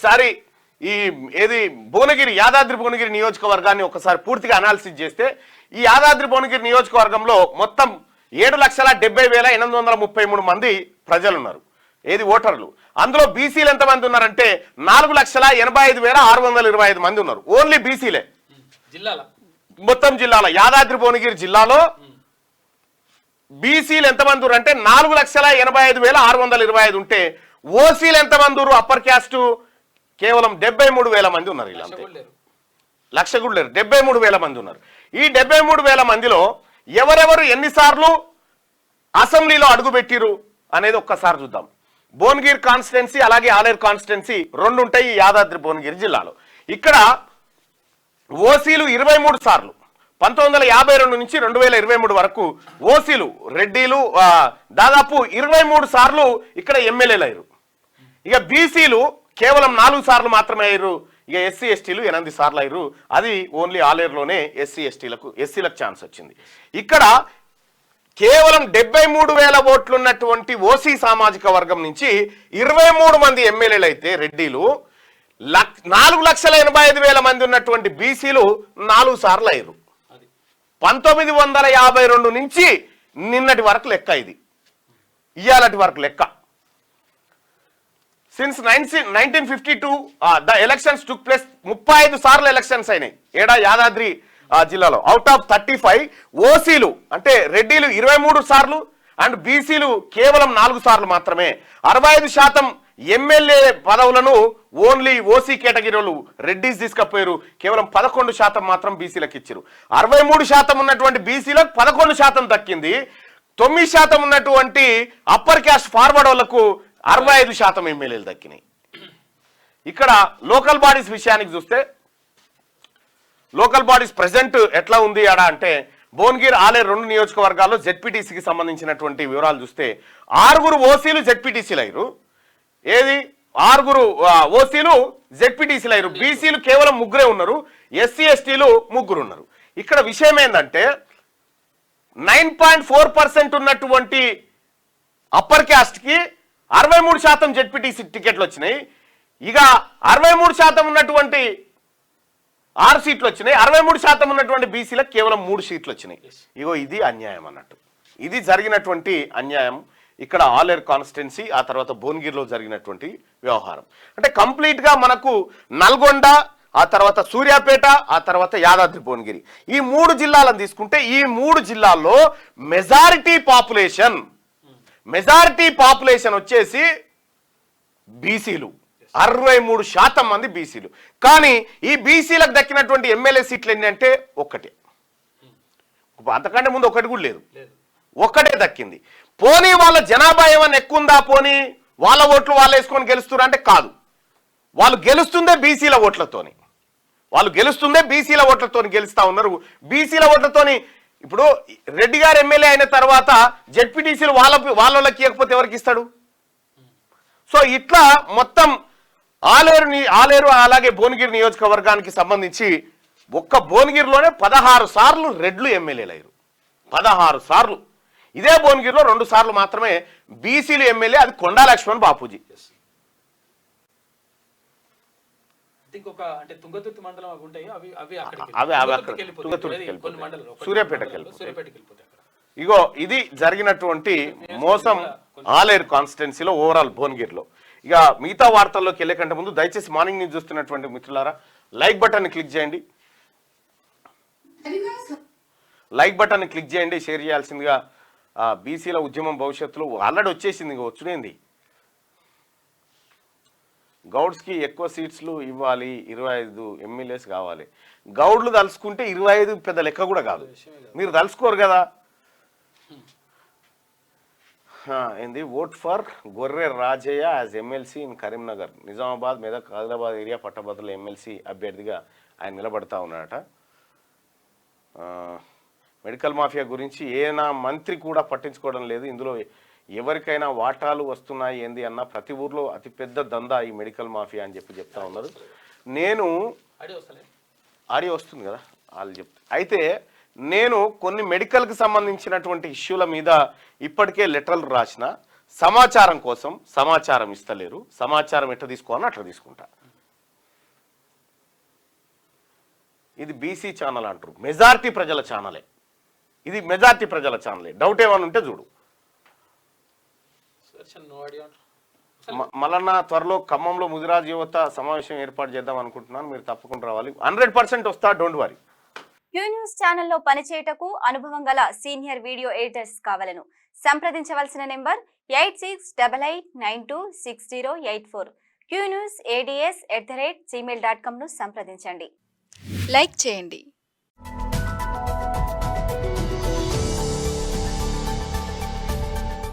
ఒకసారి ఈ ఏది భువనగిరి యాదాద్రి భువనగిరి నియోజకవర్గాన్ని ఒకసారి పూర్తిగా అనాలిసిస్ చేస్తే ఈ యాదాద్రి భువనగిరి నియోజకవర్గంలో మొత్తం 7,70,833 మంది ప్రజలు ఉన్నారు, ఏది ఓటర్లు. అందులో బీసీలు ఎంతమంది ఉన్నారంటే 4,85,625 మంది ఉన్నారు. ఓన్లీ బీసీలే మొత్తం జిల్లాలో. యాదాద్రి భువనగిరి జిల్లాలో బీసీలు ఎంతమంది ఉన్నారు అంటే 4,85,625 ఉంటే ఓసీలు ఎంతమంది ఉన్నారు అప్పర్ క్యాస్ట్ కేవలం 73,000 మంది ఉన్నారు. వీళ్ళంతే, లక్ష కూడా లేరు, 73,000 మంది ఉన్నారు. ఈ 73,000 మందిలో ఎవరెవరు ఎన్నిసార్లు అసెంబ్లీలో అడుగుపెట్టిరు అనేది ఒక్కసారి చూద్దాం. భువనగిరి కాన్స్టిట్యున్సీ అలాగే ఆలేరు కాన్స్టిట్యున్సీ రెండు ఉంటాయి ఈ యాదాద్రి భువనగిరి జిల్లాలో. ఇక్కడ ఓసీలు 23 సార్లు 1952 నుంచి 2023 వరకు ఓసీలు రెడ్డిలు దాదాపు 23 సార్లు ఇక్కడ ఎమ్మెల్యేలు అయ్యారు. ఇక బీసీలు కేవలం 4 సార్లు మాత్రమే అయ్యారు. ఇక ఎస్సీ ఎస్టీలు 8 సార్లు అయ్యారు. అది ఓన్లీ ఆలేరులోనే ఎస్సీలకు ఛాన్స్ వచ్చింది. ఇక్కడ కేవలం 73,000 ఓట్లు ఉన్నటువంటి ఓసీ సామాజిక వర్గం నుంచి 23 మంది ఎమ్మెల్యేలు అయితే రెడ్డిలు, 4,85,000 మంది ఉన్నటువంటి బీసీలు 4 సార్లు అయ్యారు. 1952 నుంచి నిన్నటి వరకు లెక్క, ఇది ఇయాలటి వరకు లెక్క. Since 1952 the elections took place. 35 సార్లు ఎలక్షన్స్ అయినాయి ఏడా యాదాద్రి జిల్లాలో. అవుట్ ఆఫ్ 35 ఓసీలు అంటే రెడ్డిలు 23 సార్లు అండ్ బీసీలు కేవలం 4 సార్లు మాత్రమే. 65% ఎమ్మెల్యే పదవులను ఓన్లీ ఓసీ కేటగిరీలు రెడ్డిస్ తీసుకపోయారు. కేవలం 11% మాత్రం బీసీలకు ఇచ్చారు. 63% ఉన్నటువంటి బీసీలకు 11% దక్కింది. 9% ఉన్నటువంటి అప్పర్ క్యాస్ట్ ఫార్వర్డ్ వాళ్లకు 65% ఎమ్మెల్యేలు దక్కినాయి. ఇక్కడ లోకల్ బాడీస్ విషయానికి చూస్తే లోకల్ బాడీస్ ప్రెసెంట్ ఎట్లా ఉంది అడా అంటే భువనగిరి ఆలేరు 2 నియోజకవర్గాల్లో జెడ్పీటీసీకి సంబంధించినటువంటి వివరాలు చూస్తే 6 ఓసీలు జెడ్పీటీసీలు అయ్యారు. ఏది 6 ఓసీలు జెడ్పీటీసీలు అయ్యారు. బీసీలు కేవలం 3 ఉన్నారు, ఎస్సీ ఎస్టీలు 3 ఉన్నారు. ఇక్కడ విషయం ఏంటంటే 9.4% ఉన్నటువంటి అప్పర్ క్యాస్ట్ కి 63% జెడ్పీటీసీ టికెట్లు వచ్చినాయి. ఇక 63% ఉన్నటువంటి 6 సీట్లు వచ్చినాయి. 63% ఉన్నటువంటి బీసీలకు కేవలం 3 సీట్లు వచ్చినాయి. ఇగో ఇది అన్యాయం అన్నట్టు. ఇది జరిగినటువంటి అన్యాయం ఇక్కడ ఆలేరు కాన్స్టిట్యున్సీ ఆ తర్వాత భువనగిరిలో జరిగినటువంటి వ్యవహారం. అంటే కంప్లీట్ గా మనకు నల్గొండ ఆ తర్వాత సూర్యాపేట ఆ తర్వాత యాదాద్రి భువనగిరి ఈ 3 జిల్లాలను తీసుకుంటే ఈ 3 జిల్లాల్లో మెజారిటీ పాపులేషన్ వచ్చేసి బీసీలు, 63% మంది బీసీలు. కానీ ఈ బీసీలకు దక్కినటువంటి ఎమ్మెల్యే సీట్లు ఎన్ని అంటే ఒక్కటే, అంతకంటే ముందు ఒకటి కూడా లేదు, ఒక్కటే దక్కింది. పోనీ వాళ్ళ జనాభా ఏమన్నా ఎక్కువ ఉందా, పోనీ వాళ్ళ ఓట్లు వాళ్ళు వేసుకొని గెలుస్తున్నారు అంటే కాదు. వాళ్ళు గెలుస్తుందే బీసీల ఓట్లతోని, గెలుస్తా ఉన్నారు. బీసీల ఓట్లతోని ఇప్పుడు రెడ్డి గారు ఎమ్మెల్యే అయిన తర్వాత జెడ్పీటీసీలు వాళ్ళకి ఇవ్వకపోతే ఎవరికి ఇస్తాడు? సో ఇట్లా మొత్తం ఆలేరు అలాగే భువనగిరి నియోజకవర్గానికి సంబంధించి ఒక్క భువనగిరిలోనే 16 సార్లు రెడ్లు ఎమ్మెల్యేలు అయ్యారు. 16 సార్లు. ఇదే భువనగిరిలో 2 సార్లు మాత్రమే బీసీలు ఎమ్మెల్యే, అది కొండా లక్ష్మణ్ బాపూజీ. సూర్యాపేటకి ఇగో ఇది జరిగినటువంటి మోసం ఆలేరు కాన్స్టిట్యున్సీలో ఓవరాల్ భువనగిరిలో. ఇక మిగతా వార్తల్లోకి వెళ్ళే కంటే ముందు దయచేసి మార్నింగ్ న్యూస్ చూస్తున్నటువంటి మిత్రులారా లైక్ బటన్ క్లిక్ చేయండి, షేర్ చేయాల్సిందిగా. బీసీల ఉద్యమం భవిష్యత్తులో ఆల్రెడీ వచ్చేసింది, ఇంకా వచ్చునేంది. గౌడ్స్కి ఎక్కువ సీట్స్లు ఇవ్వాలి, 25 ఎమ్మెల్యేస్ కావాలి. గౌడ్లు తలుసుకుంటే 25 పెద్ద లెక్క కూడా కాదు, మీరు తలుసుకోరు కదా. ఏంది vote for Gorre Rajaiah as MLC in Karimnagar, Nizamabad, Medak, Adilabad area పట్టభద్రుల ఎమ్మెల్సీ అభ్యర్థిగా ఆయన నిలబడతా ఉన్నాడట. మెడికల్ మాఫియా గురించి ఏనా మంత్రి కూడా పట్టించుకోవడం లేదు. ఇందులో ఎవరికైనా వాటాలు వస్తున్నాయి ఏంది అన్న ప్రతి ఊర్లో అతిపెద్ద దందా ఈ మెడికల్ మాఫియా అని చెప్తా ఉన్నారు. నేను ఆడియో వస్తుంది కదా వాళ్ళు అయితే నేను కొన్ని మెడికల్కి సంబంధించినటువంటి ఇష్యూల మీద ఇప్పటికే లెటర్లు రాసిన, సమాచారం కోసం సమాచారం ఇస్తలేరు. సమాచారం ఎట్లా తీసుకోవాలని అట్లా తీసుకుంటా. ఇది బీసీ ఛానల్ అంటారు, మెజారిటీ ప్రజల ఛానలే, ఇది మెజారిటీ ప్రజల ఛానలే. డౌట్ ఏమైనా ఉంటే చూడు. మళ్ళా త్వరలో ఖమ్మంలో ముదిరాజ్ యువత సమావేశం ఏర్పాటు చేద్దాం అనుకుంటున్నాను, మీరు తప్పకుండా రావాలి. 100% వస్తా, డోంట్ వరీ. క్యూ న్యూస్ ఛానల్లో పనిచేయటకు అనుభవం గల సీనియర్ వీడియో ఎడిటర్స్ కావాలను సంప్రదించవలసిన నెంబర్ 8688926084. qnewsads@gmail.com ను సంప్రదించండి. లైక్ చేయండి.